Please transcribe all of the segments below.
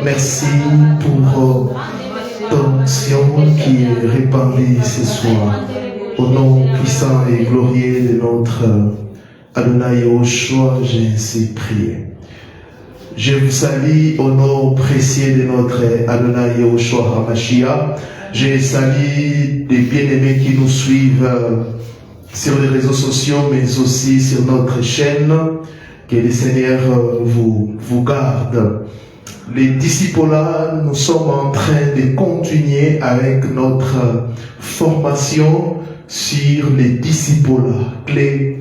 Merci pour ton onction qui est répandue ce soir. Au nom puissant et glorieux de notre Adonai Yahushua, j'ai ainsi prié. Je vous salue au nom précieux de notre Adonai Yahushua HaMashiach. Je salue les bien-aimés qui nous suivent sur les réseaux sociaux, mais aussi sur notre chaîne. Que le Seigneur vous garde. Les disciples-là, nous sommes en train de continuer avec notre formation sur les disciples, clés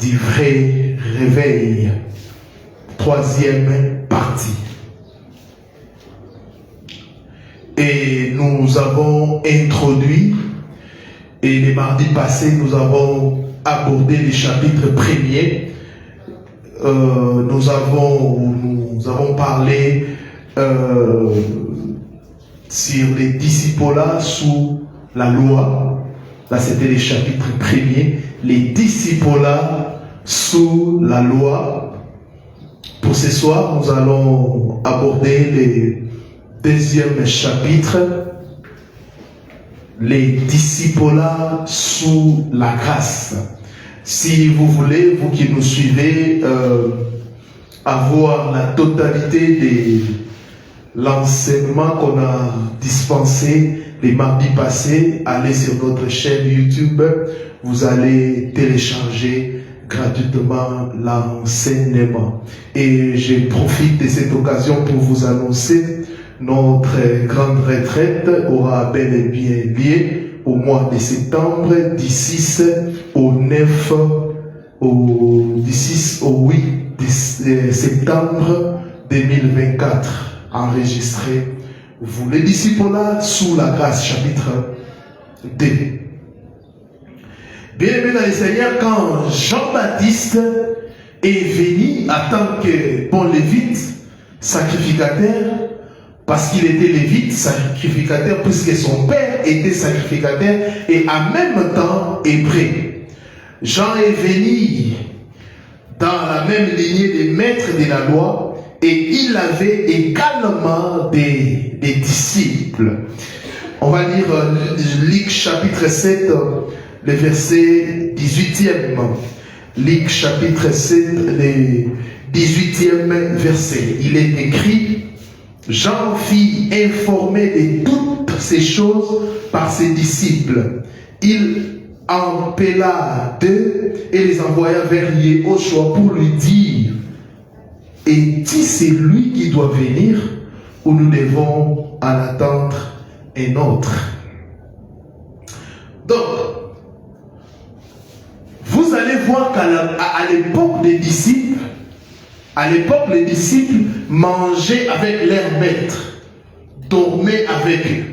du vrai réveil. Troisième partie. Et nous avons introduit, et les mardis passés, nous avons abordé les chapitres premiers. Nous avons parlé sur les disciples sous la loi. Là, c'était les chapitres premiers. Les disciples sous la loi. Pour ce soir, nous allons aborder le deuxième chapitre. Les disciples sous la grâce. Si vous voulez, vous qui nous suivez, avoir la totalité de l'enseignement qu'on a dispensé les mardis passés, allez sur notre chaîne YouTube, vous allez télécharger gratuitement l'enseignement. Et je profite de cette occasion pour vous annoncer notre grande retraite aura bel et bien lieu au mois de septembre, du 6 au 9, du 6 au 8 septembre 2024. Enregistré, vous les disciples là, sous la grâce, chapitre 2. Bien aimé dans le Seigneur, quand Jean-Baptiste est venu en tant que bon lévite, sacrificateur, parce qu'il était lévite, sacrificateur, puisque son père était sacrificateur et en même temps hébreu. Jean est venu dans la même lignée des maîtres de la loi et il avait également des disciples. On va lire Luc chapitre 7, le verset 18e. Luc chapitre 7, le 18e verset. Il est écrit: Jean fit informer de toutes ces choses par ses disciples. Il en appela deux et les envoya vers Yéhoshua pour lui dire: est-il celui qui doit venir ou nous devons en attendre un autre? Donc, vous allez voir qu'à l'époque des disciples, les disciples mangeaient avec leur maître, dormaient avec eux.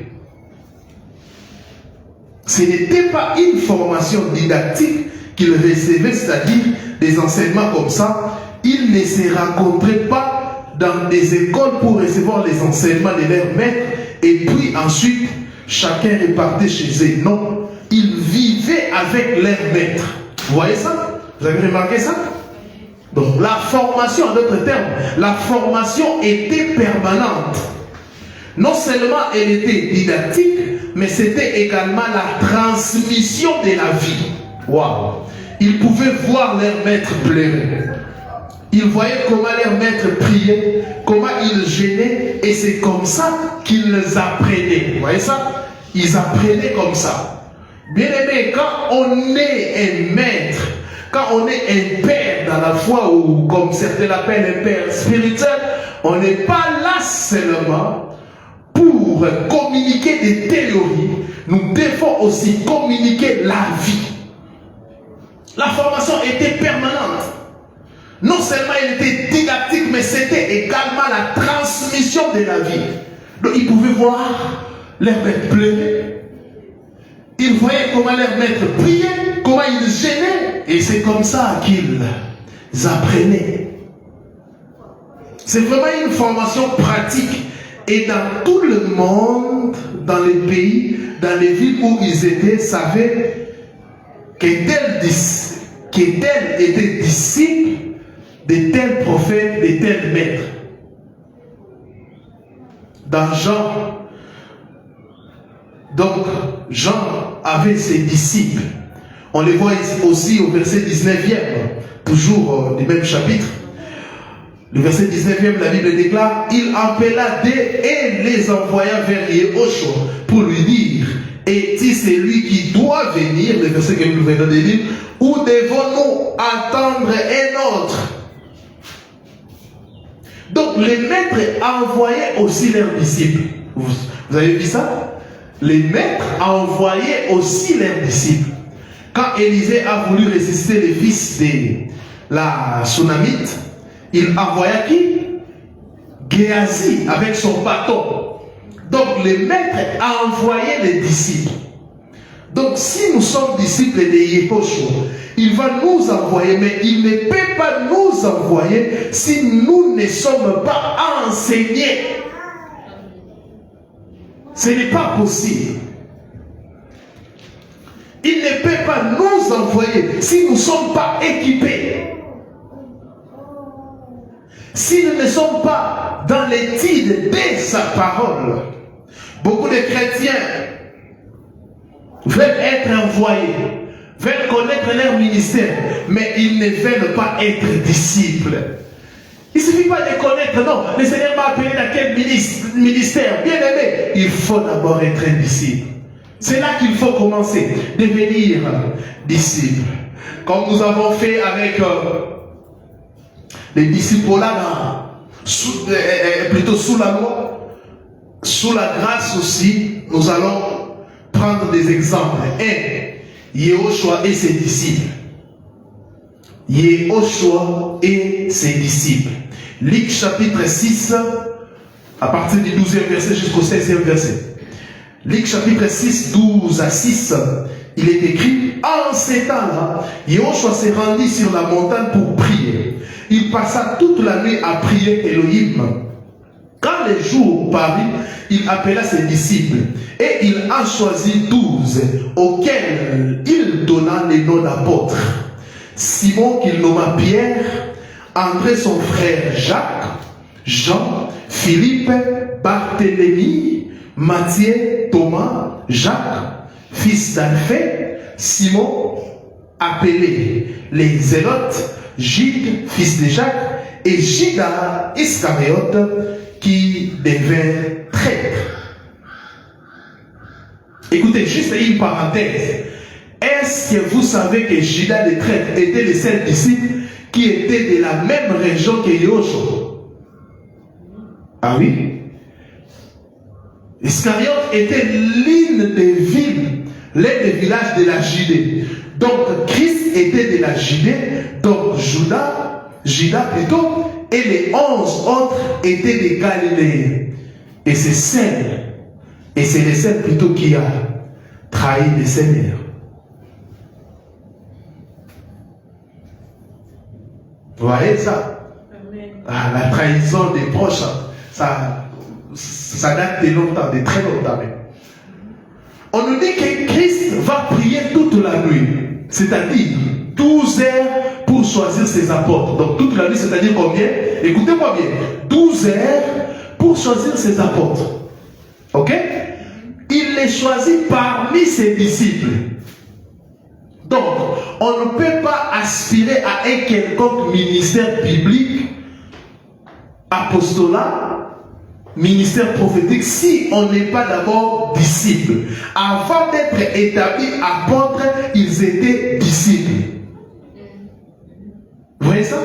Ce n'était pas une formation didactique qu'ils recevaient, c'est-à-dire des enseignements comme ça. Ils ne se rencontraient pas dans des écoles pour recevoir les enseignements de leur maître et puis ensuite chacun repartait chez eux. Non, ils vivaient avec leur maître. Vous voyez ça? Vous avez remarqué ça? Donc la formation, en d'autres termes, la formation était permanente. Non seulement elle était didactique, mais c'était également la transmission de la vie. Waouh! Ils pouvaient voir leur maître pleurer. Ils voyaient comment leur maître priait, comment ils gênaient, et c'est comme ça qu'ils apprenaient. Vous voyez ça? Ils apprenaient comme ça. Bien aimé, quand on est un maître, quand on est un père dans la foi, ou comme certains l'appellent un père spirituel, on n'est pas là seulement pour communiquer des théories, nous devons aussi communiquer la vie. La formation était permanente. Non seulement elle était didactique, mais c'était également la transmission de la vie. Donc ils pouvaient voir leur maître pleurer. Ils voyaient comment leur maître priait, comment ils gênaient. Et c'est comme ça qu'ils apprenaient. C'est vraiment une formation pratique. Et dans tout le monde, dans les pays, dans les villes où ils étaient, savaient que tel était disciple de tel prophète, de tel maître. Dans Jean, donc Jean avait ses disciples. On les voit aussi au verset 19e, toujours du même chapitre. Le verset 19e, la Bible déclare: il appela deux et les envoya vers Yéhoshua pour lui dire: est-il celui qui doit venir, le verset que nous venons de lire, ou devons-nous attendre un autre? Donc les maîtres envoyaient aussi leurs disciples. Vous avez vu ça? Les maîtres envoyaient aussi leurs disciples. Quand Élisée a voulu ressusciter les fils de la Sunamite, il envoya qui? Géasi avec son bâton. Donc les maîtres envoyaient les disciples. Donc si nous sommes disciples de Yéhoshua, il va nous envoyer, mais il ne peut pas nous envoyer si nous ne sommes pas enseignés. Ce n'est pas possible. Il ne peut pas nous envoyer si nous ne sommes pas équipés. Si nous ne sommes pas dans l'étude de sa parole. Beaucoup de chrétiens veulent être envoyés, veulent connaître leur ministère, mais ils ne veulent pas être disciples. Il ne suffit pas de connaître, non. Le Seigneur m'a appelé dans quel ministère? Bien aimé, il faut d'abord être un disciple. C'est là qu'il faut commencer, devenir disciple. Comme nous avons fait avec les disciples là, plutôt sous la loi, sous la grâce aussi, nous allons prendre des exemples. Yéhoshua et ses disciples. Yéhoshua et ses disciples. Luc chapitre 6, à partir du 12e verset jusqu'au 16e verset. Luc chapitre 6, 12 à 6, il est écrit: en ces temps-là, Yéhoshua se rendit sur la montagne pour prier. Il passa toute la nuit à prier Elohim. Quand les jours parurent, il appela ses disciples et il en choisit 12 auxquels il donna les noms d'apôtres. Simon qu'il nomma Pierre, André son frère Jacques, Jean, Philippe, Barthélemy, Matthieu, Thomas, Jacques, fils d'Alphée, Simon, appelé les Zélotes, Jude, fils de Jacques, et Judas Iscariote, qui devint traître. Écoutez, juste une parenthèse. Est-ce que vous savez que Judas le traître était le seul disciple qui était de la même région que Yoshua? Ah oui? Iscariote était l'une des villes, l'un des villages de la Judée. Donc Christ était de la Judée, donc Judas plutôt, et les 11 autres étaient des Galiléens. Et c'est celle, et c'est le seul plutôt qui a trahi le Seigneur. Vous voyez ça? Ah, la trahison des proches, ça date de longtemps, de très longtemps même. On nous dit que Christ va prier toute la nuit, c'est-à-dire 12 heures pour choisir ses apôtres. Donc toute la nuit, c'est-à-dire combien? Écoutez-moi bien, 12 heures pour choisir ses apôtres. Ok? Il les choisit parmi ses disciples. Donc, on ne peut pas aspirer à un quelconque ministère biblique, apostolat, ministère prophétique, si on n'est pas d'abord disciple. Avant d'être établis apôtres, ils étaient disciples. Vous voyez ça?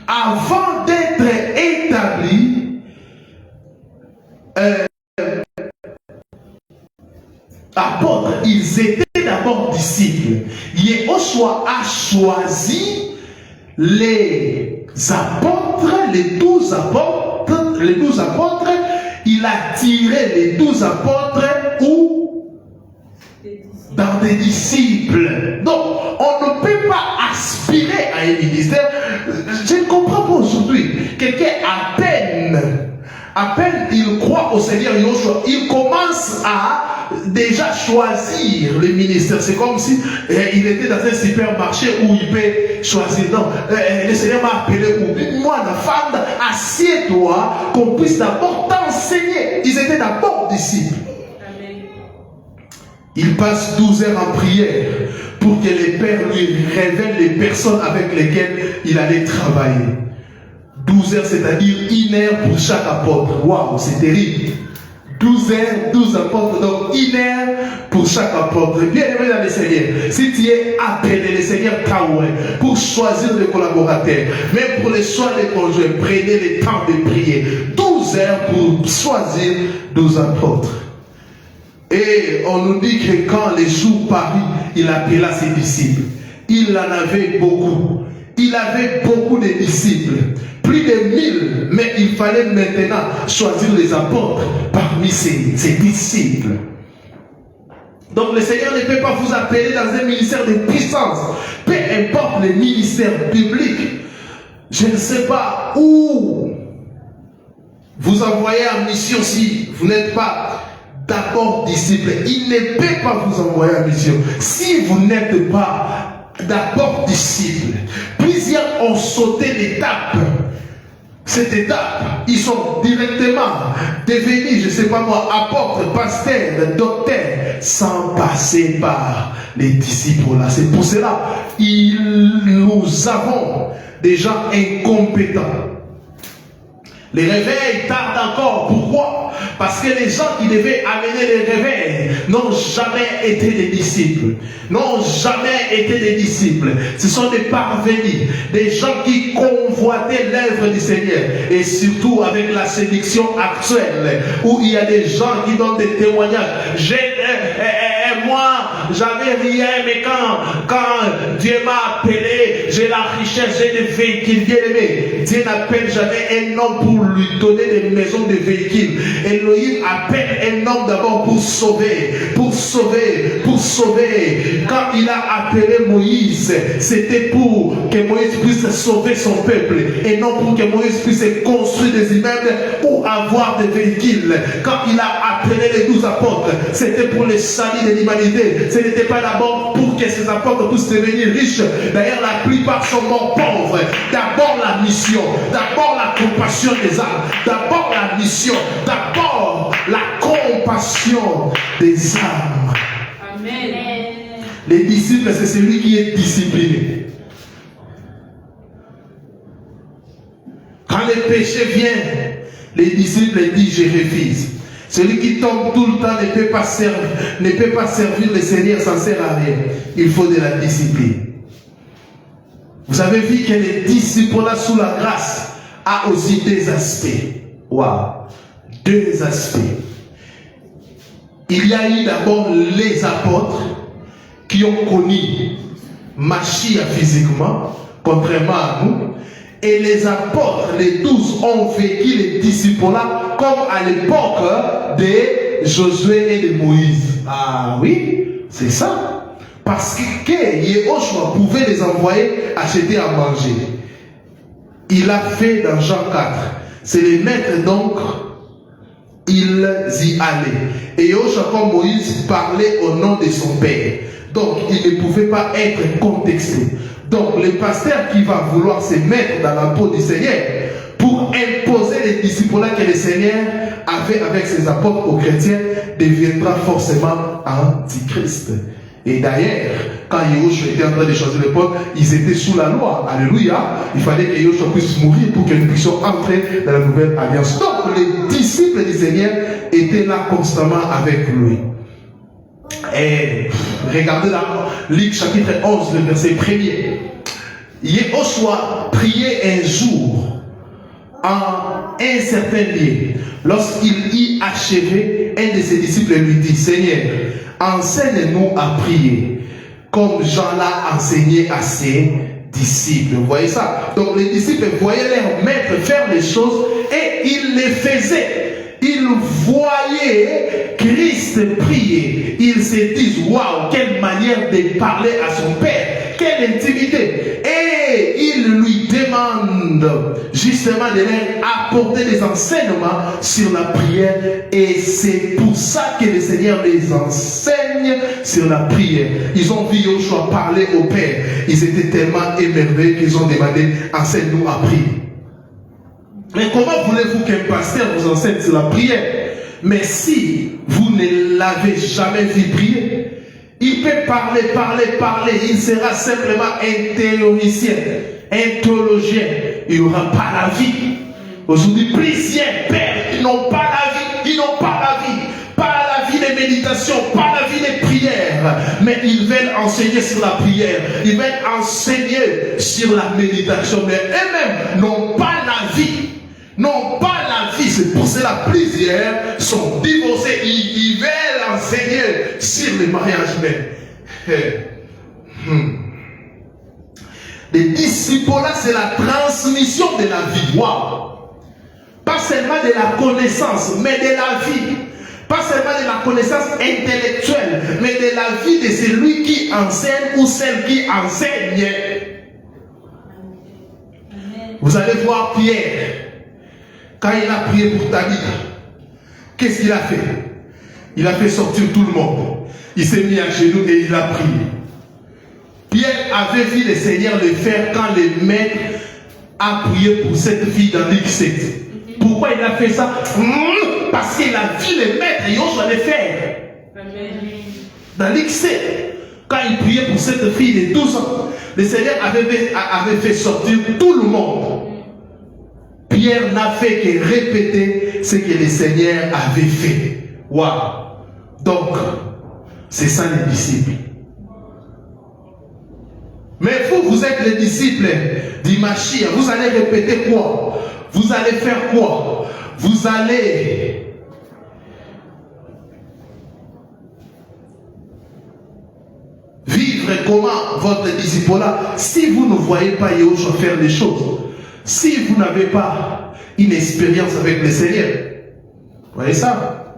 Avant d'être établis, apôtres, ils étaient d'abord disciples. Yehoshua a choisi les apôtres, les 12 apôtres, il a tiré les 12 apôtres où? Dans des disciples. Donc, on ne peut pas aspirer à un ministère. Je ne comprends pas aujourd'hui. Quelqu'un à peine il croit au Seigneur Yoshua, il commence à déjà choisir le ministère. C'est comme si il était dans un supermarché où il peut choisir. Non, le Seigneur m'a appelé, moi la femme, assieds-toi, qu'on puisse d'abord t'enseigner. Ils étaient d'abord disciples. Il passe 12 heures en prière pour que les pères lui révèlent les personnes avec lesquelles il allait travailler. 12 heures, c'est-à-dire 1 heure pour chaque apôtre. Waouh, c'est terrible. 12 heures, 12 apôtres, donc 1 heure pour chaque apôtre. Bien aimé dans le Seigneur, si tu es appelé, le Seigneur t'a ouvert pour choisir des collaborateurs, même pour les soins des conjoints, prenez le temps de prier. 12 heures pour choisir 12 apôtres. Et on nous dit que quand les jours parurent, il appela ses disciples. Il en avait beaucoup. Il avait beaucoup de disciples. Plus de 1000, mais il fallait maintenant choisir les apôtres parmi ses disciples. Donc le Seigneur ne peut pas vous appeler dans un ministère de puissance. Peu importe le ministère biblique. Je ne sais pas où vous envoyez en mission si vous n'êtes pas d'abord disciple. Il ne peut pas vous envoyer en mission si vous n'êtes pas d'abord disciple. Plusieurs ont sauté l'étape. Cette étape, ils sont directement devenus, je ne sais pas moi, apôtres, pasteurs, docteurs, sans passer par les disciples là. C'est pour cela nous avons des gens incompétents. Les réveils tardent encore. Pourquoi? Parce que les gens qui devaient amener les réveils n'ont jamais été des disciples. N'ont jamais été des disciples. Ce sont des parvenus. Des gens qui convoitaient l'œuvre du Seigneur. Et surtout avec la séduction actuelle, où il y a des gens qui donnent des témoignages. Moi, j'avais rien, mais quand Dieu m'a appelé, j'ai la richesse. chercher des véhicules, bien aimés. Dieu n'appelle jamais un homme pour lui donner des maisons de véhicules. Elohim appelle un homme d'abord pour sauver, pour sauver, pour sauver. Quand il a appelé Moïse, c'était pour que Moïse puisse sauver son peuple et non pour que Moïse puisse construire des immeubles ou avoir des véhicules. Quand il a appelé les 12 apôtres, c'était pour le salut de l'humanité. Ce n'était pas d'abord pour que ces apôtres puissent devenir riches. D'ailleurs, la plupart sont morts pauvres. D'abord la mission, d'abord la compassion des âmes, d'abord la mission, d'abord la compassion des âmes. Amen. Les disciples, c'est celui qui est discipliné. Quand le péché vient, les disciples disent, je refuse. Celui qui tombe tout le temps ne peut pas servir le Seigneur, ça ne sert à rien. Il faut de la discipline. Vous avez vu que les disciples là sous la grâce a aussi deux aspects. Waouh! Deux aspects. Il y a eu d'abord les apôtres qui ont connu Machia physiquement, contrairement à nous. Et les apôtres, les 12, ont vécu les disciples là comme à l'époque de Josué et de Moïse. Ah oui, c'est ça. Parce que Yehoshua pouvait les envoyer acheter à manger. Il a fait dans Jean 4. C'est les maîtres donc, ils y allaient. Et Yehoshua comme Moïse parlait au nom de son père. Donc il ne pouvait pas être contexté. Donc le pasteur qui va vouloir se mettre dans la peau du Seigneur pour imposer les disciples que le Seigneur avait avec ses apôtres aux chrétiens deviendra forcément antichrist. Et d'ailleurs, quand Yehoshua était en train de choisir les peuples, ils étaient sous la loi. Alléluia. Il fallait que Yehoshua puisse mourir pour que nous puissions entrer dans la nouvelle alliance. Donc les disciples du Seigneur étaient là constamment avec lui. Et regardez là, Luc chapitre 11, le verset 1er. Yehoshua priait un jour en un certain lieu. Lorsqu'il y achevait, un de ses disciples lui dit, Seigneur, enseigne-nous à prier, comme Jean l'a enseigné à ses disciples. Vous voyez ça? Donc les disciples voyaient leur maître faire les choses et ils les faisaient. Ils voyaient Christ prier. Ils se disent, waouh, quelle manière de parler à son Père. Quelle intimité. Et ils lui demandent justement de leur apporter des enseignements sur la prière. Et c'est pour ça que le Seigneur les enseigne sur la prière. Ils ont vu Yehoshua parler au Père. Ils étaient tellement émerveillés qu'ils ont demandé, enseigne-nous à prier. Mais comment voulez-vous qu'un pasteur vous enseigne sur la prière? Mais si vous ne l'avez jamais vu prier, il peut parler. Il sera simplement un théoricien, un théologien. Il n'y aura pas la vie. Aujourd'hui, plusieurs pères, ils n'ont pas la vie. Ils n'ont pas la vie. Pas la vie de méditation, pas la vie de prière. Mais ils veulent enseigner sur la prière. Ils veulent enseigner sur la méditation. Mais eux-mêmes n'ont pas la vie. Non, pas la vie. C'est pour cela plusieurs sont divorcés. Ils veulent enseigner sur le mariage. Mais les disciples là, c'est la transmission de la vie. Wow. Pas seulement de la connaissance, mais de la vie. Pas seulement de la connaissance intellectuelle, mais de la vie de celui qui enseigne ou celle qui enseigne. Vous allez voir Pierre. Quand il a prié pour Tabitha, qu'est-ce qu'il a fait? Il a fait sortir tout le monde. Il s'est mis à genoux et il a prié. Pierre avait vu le Seigneur le faire quand le maître a prié pour cette fille dans Luc 7. Pourquoi il a fait ça? Parce qu'il a vu le maître et on doit le faire. Dans Luc 7, quand il priait pour cette fille de 12 ans, le Seigneur avait fait sortir tout le monde. Pierre n'a fait que répéter ce que le Seigneur avait fait. Waouh! Donc, c'est ça les disciples. Mais vous êtes les disciples du Machia. Vous allez répéter quoi? Vous allez faire quoi? Vous allez vivre comment votre disciple-là, si vous ne voyez pas Yahushua faire les choses, si vous n'avez pas une expérience avec le Seigneur, vous voyez ça?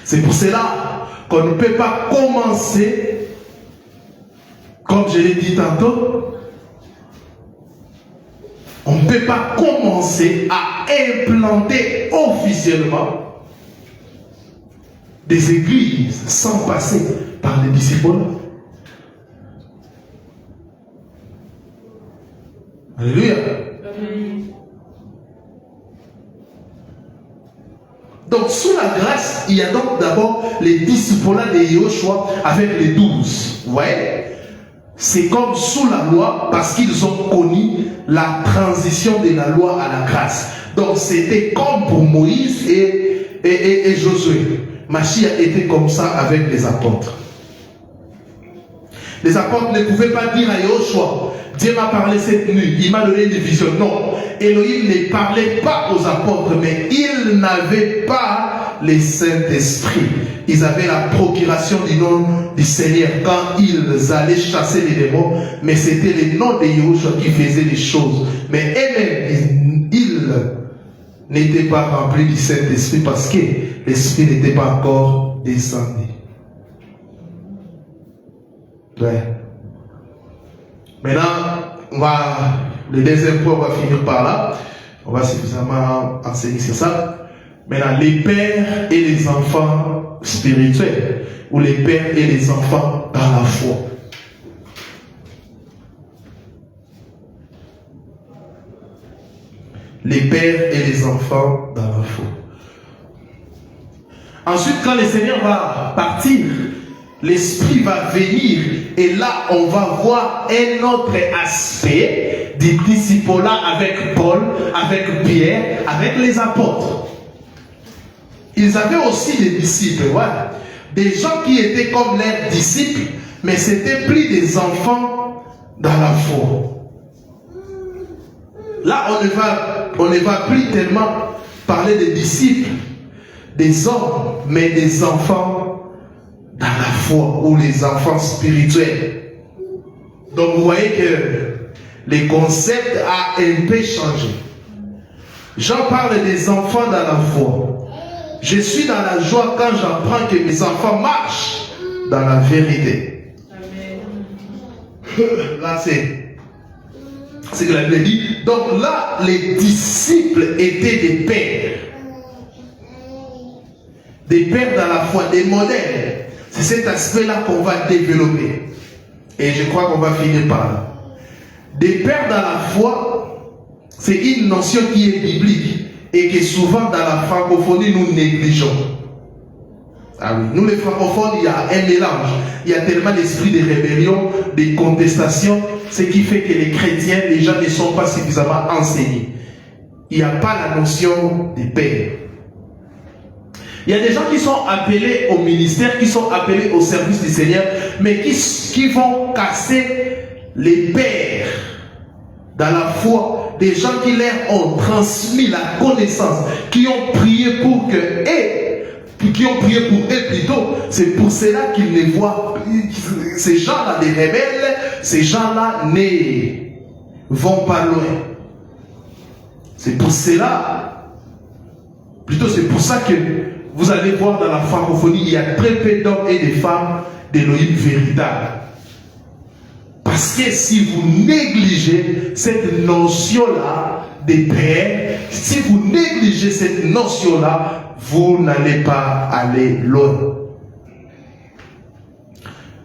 C'est pour cela qu'on ne peut pas commencer, comme je l'ai dit tantôt, on ne peut pas commencer à implanter officiellement des églises sans passer par les disciples. Alléluia. Donc sous la grâce, il y a donc d'abord les disciples de Yahushua avec les 12. Vous voyez? C'est comme sous la loi parce qu'ils ont connu la transition de la loi à la grâce. Donc c'était comme pour Moïse et Josué. Mashiach était comme ça avec les apôtres. Les apôtres ne pouvaient pas dire à Yahushua, Dieu m'a parlé cette nuit, il m'a donné une vision. Non, Elohim ne parlait pas aux apôtres, mais ils n'avaient pas le Saint-Esprit. Ils avaient la procuration du nom du Seigneur quand ils allaient chasser les démons, mais c'était le nom de Yahushua qui faisait les choses. Mais eux-mêmes, ils n'étaient pas remplis du Saint-Esprit parce que l'Esprit n'était pas encore descendu. Ouais. Maintenant, le deuxième point, on va finir par là. On va suffisamment enseigner sur ça. Maintenant, les pères et les enfants spirituels, ou les pères et les enfants dans la foi. Les pères et les enfants dans la foi. Ensuite, quand le Seigneur va partir, l'Esprit va venir et là, on va voir un autre aspect du disciple-là avec Paul, avec Pierre, avec les apôtres. Ils avaient aussi des disciples, ouais. Des gens qui étaient comme leurs disciples, mais c'était plus des enfants dans la foi. Là, on ne va plus tellement parler des disciples, des hommes, mais des enfants dans la foi, ou les enfants spirituels. Donc vous voyez que le concept a un peu changé. J'en parle des enfants dans la foi. Je suis dans la joie quand j'apprends que mes enfants marchent dans la vérité. Amen. Là c'est ce que la Bible dit. Donc là, les disciples étaient des pères. Des pères dans la foi, des modèles. C'est cet aspect-là qu'on va développer. Et je crois qu'on va finir par là. Des pères dans la foi, c'est une notion qui est biblique et que souvent dans la francophonie, nous négligeons. Ah oui, nous les francophones, il y a un mélange. Il y a tellement d'esprit de rébellion, de contestation, ce qui fait que les chrétiens, les gens ne sont pas suffisamment enseignés. Il n'y a pas la notion des pères. Il y a des gens qui sont appelés au ministère, qui sont appelés au service du Seigneur, mais qui vont casser les pères dans la foi, des gens qui leur ont transmis la connaissance, qui ont prié pour eux, plutôt. C'est pour cela qu'ils ne voient ces gens-là, des rebelles, ces gens-là ne vont pas loin. C'est pour cela, plutôt c'est pour ça que vous allez voir dans la francophonie, il y a très peu d'hommes et de femmes d'Élohim véritables. Parce que si vous négligez cette notion-là des pères, si vous négligez cette notion-là, vous n'allez pas aller loin.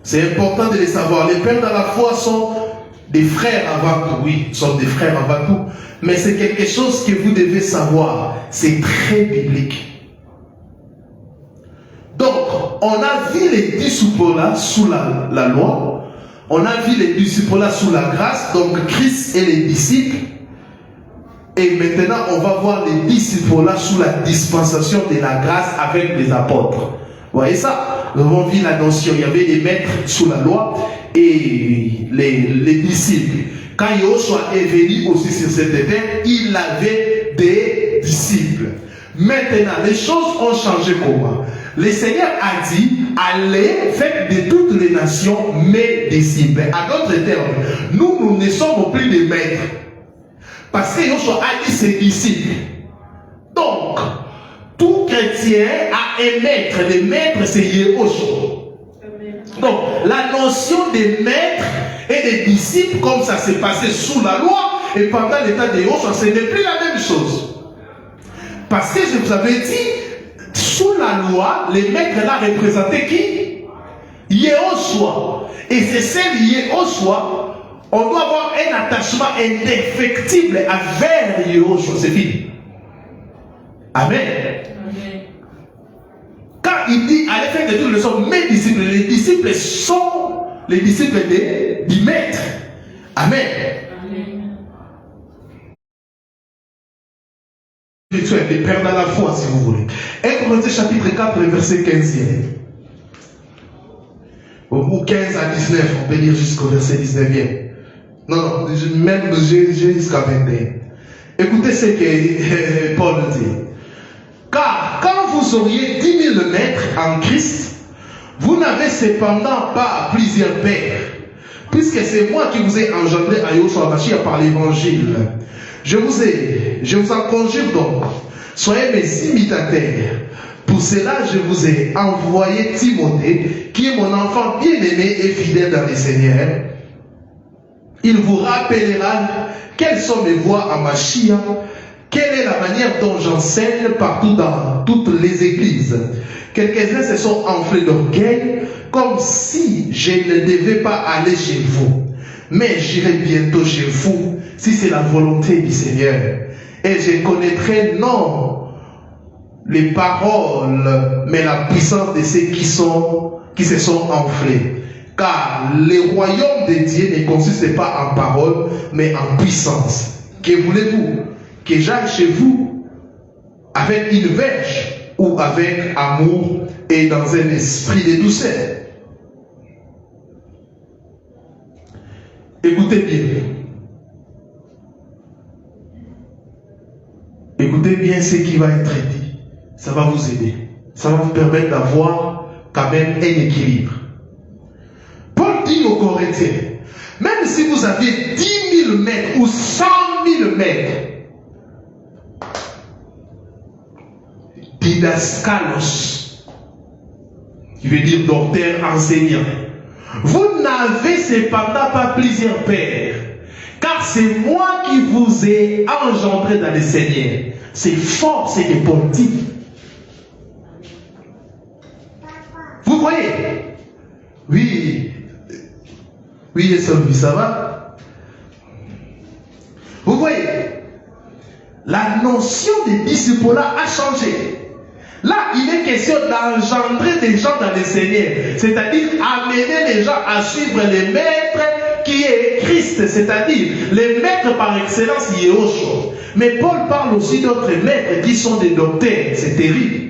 C'est important de les savoir. Les pères dans la foi sont des frères avant tout. Oui, sont des frères avant tout. Mais c'est quelque chose que vous devez savoir. C'est très biblique. Donc, on a vu les disciples-là sous la loi. On a vu les disciples-là sous la grâce. Donc, Christ et les disciples. Et maintenant, on va voir les disciples-là sous la dispensation de la grâce avec les apôtres. Vous voyez ça? Nous avons vu la notion. Il y avait des maîtres sous la loi et les disciples. Quand Yahushua est venu aussi sur cette terre, il avait des disciples. Maintenant, les choses ont changé comment? Le Seigneur a dit, allez, faites de toutes les nations mes disciples. À d'autres termes, nous ne sommes plus des maîtres. Parce que Yoshua a dit ses disciples. Donc, tout chrétien a un maître. Le maître, c'est Yoshua. Donc, la notion des maîtres et des disciples, comme ça s'est passé sous la loi et pendant l'état de Yoshua, ce n'est plus la même chose. Parce que je vous avais dit, sous la loi, les maîtres là représentaient qui? Yoshua. Et c'est celle Yoshua, on doit avoir un attachement indéfectible vers Yoshua. C'est fini. Amen. Amen. Quand il dit, allez faire de toutes les choses, mes disciples, les disciples sont les disciples du maître. Amen. Spirituel, les pères dans la foi, si vous voulez. 1 Corinthiens chapitre 4, verset 15. Ou 15 à 19, on peut lire jusqu'au verset 19. Non, même j'ai jusqu'à 21. Écoutez ce que Paul dit. Car quand vous auriez 10 000 maîtres en Christ, vous n'avez cependant pas plusieurs pères, puisque c'est moi qui vous ai engendré à Yoshua Mashiach par l'évangile. Je vous en conjure donc, soyez mes imitateurs. Pour cela, je vous ai envoyé Timothée, qui est mon enfant bien-aimé et fidèle dans le Seigneur. Il vous rappellera quelles sont mes voies à Mashiach, quelle est la manière dont j'enseigne partout dans toutes les églises. Quelques-uns se sont enflés d'orgueil, comme si je ne devais pas aller chez vous. Mais j'irai bientôt chez vous, si c'est la volonté du Seigneur. Et je connaîtrai non les paroles, mais la puissance de ceux qui se sont enflés. Car le royaume de Dieu ne consiste pas en paroles, mais en puissance. Que voulez-vous? Que j'aille chez vous avec une verge ou avec amour et dans un esprit de douceur? Écoutez bien. Écoutez bien ce qui va être dit. Ça va vous aider. Ça va vous permettre d'avoir quand même un équilibre. Paul dit aux Corinthiens, même si vous aviez 10 000 mètres ou 100 000 mètres, didaskalos, qui veut dire docteur, enseignant, vous n'avez cependant pas plusieurs pères, car c'est moi qui vous ai engendré dans le Seigneur. C'est fort ce que Paul dit. Vous voyez? Oui. Oui, ça va? Vous voyez? La notion de disciple-là a changé. Là, il est question d'engendrer des gens dans le Seigneur. C'est-à-dire amener les gens à suivre les maîtres qui est Christ. C'est-à-dire les maîtres par excellence, Yoshua. Mais Paul parle aussi d'autres maîtres qui sont des docteurs. C'est terrible.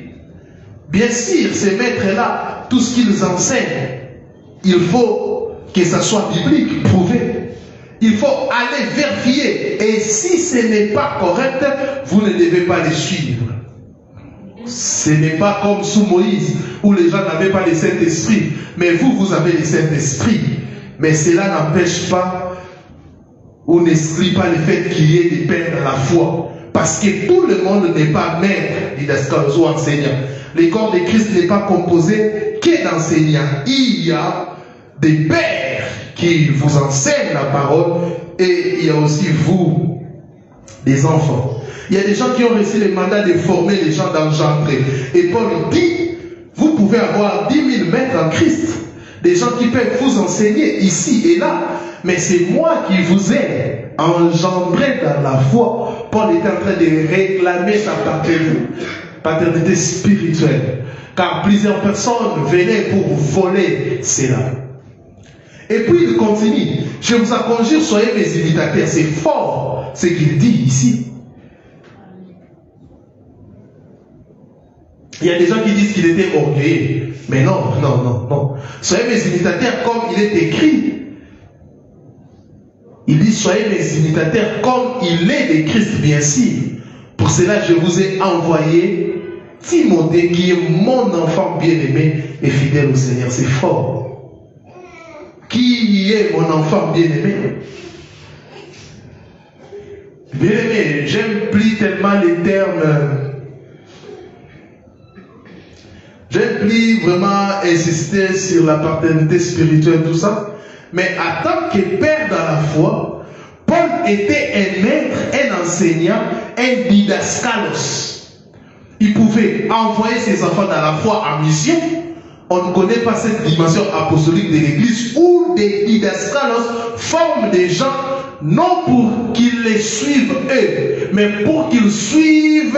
Bien sûr, ces maîtres-là, tout ce qu'ils enseignent, il faut que ça soit biblique, prouvé. Il faut aller vérifier. Et si ce n'est pas correct, vous ne devez pas les suivre. Ce n'est pas comme sous Moïse, où les gens n'avaient pas le Saint-Esprit. Mais vous, vous avez le Saint-Esprit. Mais cela n'empêche pas, ou n'exclut pas le fait qu'il y ait des pères dans la foi. Parce que tout le monde n'est pas maître, didascalos ou enseignant. Le corps de Christ n'est pas composé que d'enseignants. Il y a des pères qui vous enseignent la parole, et il y a aussi vous, des enfants. Il y a des gens qui ont reçu le mandat de former les gens d'engendrer. Et Paul dit, vous pouvez avoir 10 000 maîtres en Christ, des gens qui peuvent vous enseigner ici et là, mais c'est moi qui vous ai engendré dans la foi. Paul est en train de réclamer sa paternité spirituelle, car plusieurs personnes venaient pour voler cela. Et puis il continue, je vous en conjure, soyez mes imitateurs. C'est fort ce qu'il dit ici. Il y a des gens qui disent qu'il était orgueilleux. Mais non. Soyez mes imitateurs comme il est écrit. Il dit, soyez mes imitateurs comme il est de Christ, bien sûr. Pour cela, je vous ai envoyé Timothée, qui est mon enfant bien-aimé et fidèle au Seigneur. C'est fort. Qui est mon enfant bien-aimé? Bien-aimé, j'aime plus tellement les termes. J'aime plus vraiment insister sur la paternité spirituelle, tout ça. Mais en tant que père dans la foi, Paul était un maître, un enseignant, un didascalos. Il pouvait envoyer ses enfants dans la foi en mission. On ne connaît pas cette dimension apostolique de l'Église où des didascalos forment des gens non pour qu'ils les suivent eux, mais pour qu'ils suivent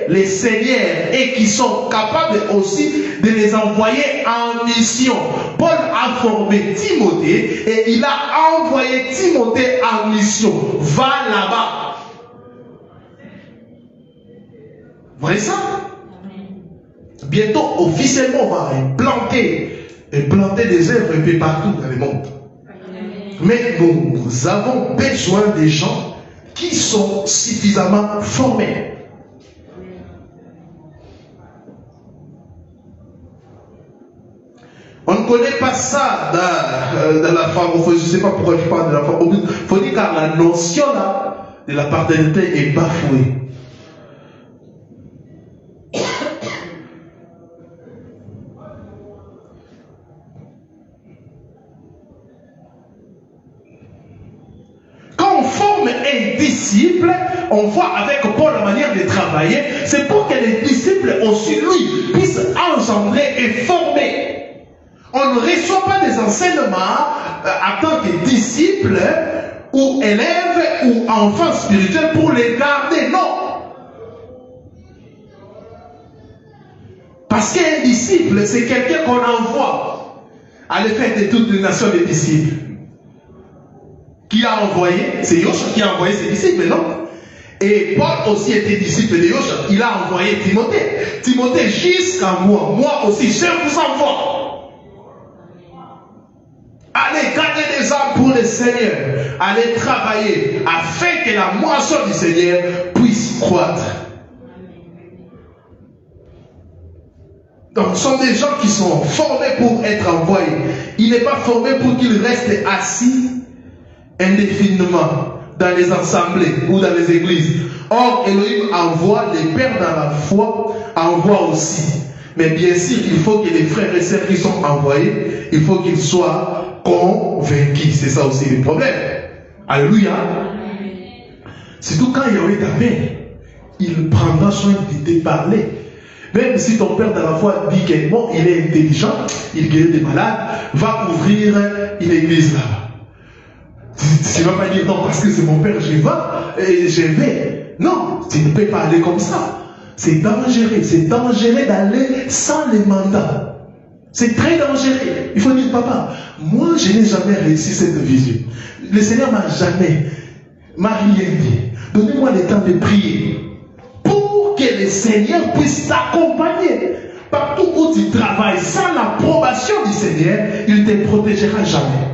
les seigneurs et qui sont capables aussi de les envoyer en mission. Paul a formé Timothée et il a envoyé Timothée en mission. Va là-bas. Vous voyez ça? Bientôt, officiellement, on va implanter des œuvres un peu partout dans le monde. Mais nous avons besoin des gens qui sont suffisamment formés. On ne connaît pas ça dans la francophonie. Je ne sais pas pourquoi je parle de la francophonie, car la notion là, de la paternité est bafouée. Un disciple, on voit avec Paul la manière de travailler, c'est pour que les disciples aussi, lui, puissent engendrer et former. On ne reçoit pas des enseignements en tant que disciple ou élève ou enfant spirituel pour les garder, non. Parce qu'un disciple, c'est quelqu'un qu'on envoie à l'effet de toutes les nations des disciples. Qui a envoyé, c'est Yosha qui a envoyé ses disciples, non? Et Paul aussi était disciple de Yosha. Il a envoyé Timothée. Timothée, jusqu'à moi. Moi aussi, je vous envoie. Allez garder des âmes pour le Seigneur. Allez travailler afin que la moisson du Seigneur puisse croître. Donc, ce sont des gens qui sont formés pour être envoyés. Il n'est pas formé pour qu'ils restent assis indéfiniment dans les assemblées ou dans les églises. Or, Elohim envoie les pères dans la foi, envoie aussi. Mais bien sûr, il faut que les frères et sœurs qui sont envoyés, il faut qu'ils soient convaincus. C'est ça aussi le problème. Alléluia. Surtout quand Yahweh t'appelle, il prendra soin de te parler. Même si ton père dans la foi dit qu'il bon, il est intelligent, il guérit des malades, va ouvrir une église là. Tu ne vas pas dire non parce que c'est mon père, je vais. Non, tu ne peux pas aller comme ça. C'est dangereux d'aller sans les mandats. C'est très dangereux. Il faut dire, papa, moi je n'ai jamais réussi cette vision. Le Seigneur m'a rien dit. Donnez-moi le temps de prier pour que le Seigneur puisse t'accompagner. Partout où tu travailles sans l'approbation du Seigneur, il ne te protégera jamais.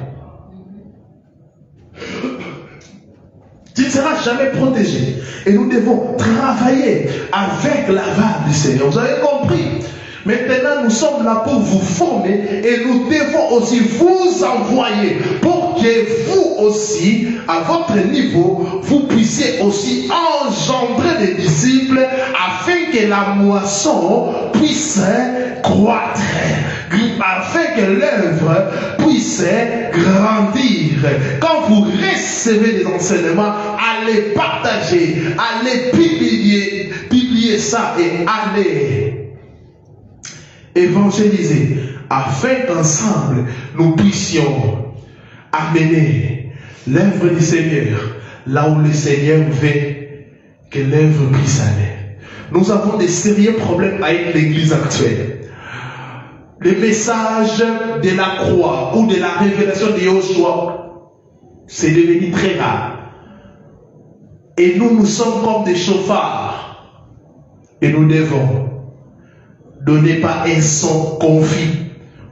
Tu ne seras jamais protégé. Et nous devons travailler avec la vague du Seigneur. Vous avez compris? Maintenant, nous sommes là pour vous former et nous devons aussi vous envoyer pour que vous aussi, à votre niveau, vous puissiez aussi engendrer des disciples afin que la moisson puisse croître, afin que l'œuvre puisse grandir. Quand vous recevez des enseignements, allez partager, allez publier ça et allez évangéliser, afin qu'ensemble nous puissions amener l'œuvre du Seigneur là où le Seigneur veut que l'œuvre puisse aller. Nous avons des sérieux problèmes avec l'église actuelle. Le message de la croix ou de la révélation de Yoshua, c'est devenu très rare. Et nous sommes comme des chauffards. Et nous devons donner pas un son confus,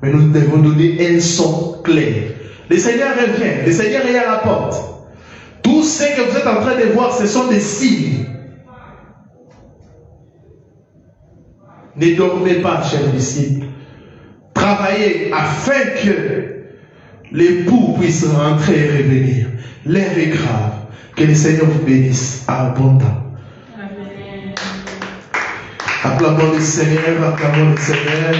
mais nous devons donner un son clair. Le Seigneur revient, le Seigneur est à la porte. Tout ce que vous êtes en train de voir, ce sont des signes. Ne dormez pas, chers disciples. Travaillez afin que l'époux puisse rentrer et revenir. L'heure est grave. Que le Seigneur vous bénisse abondamment. Amen. Acclamons le Seigneur, acclamons le Seigneur.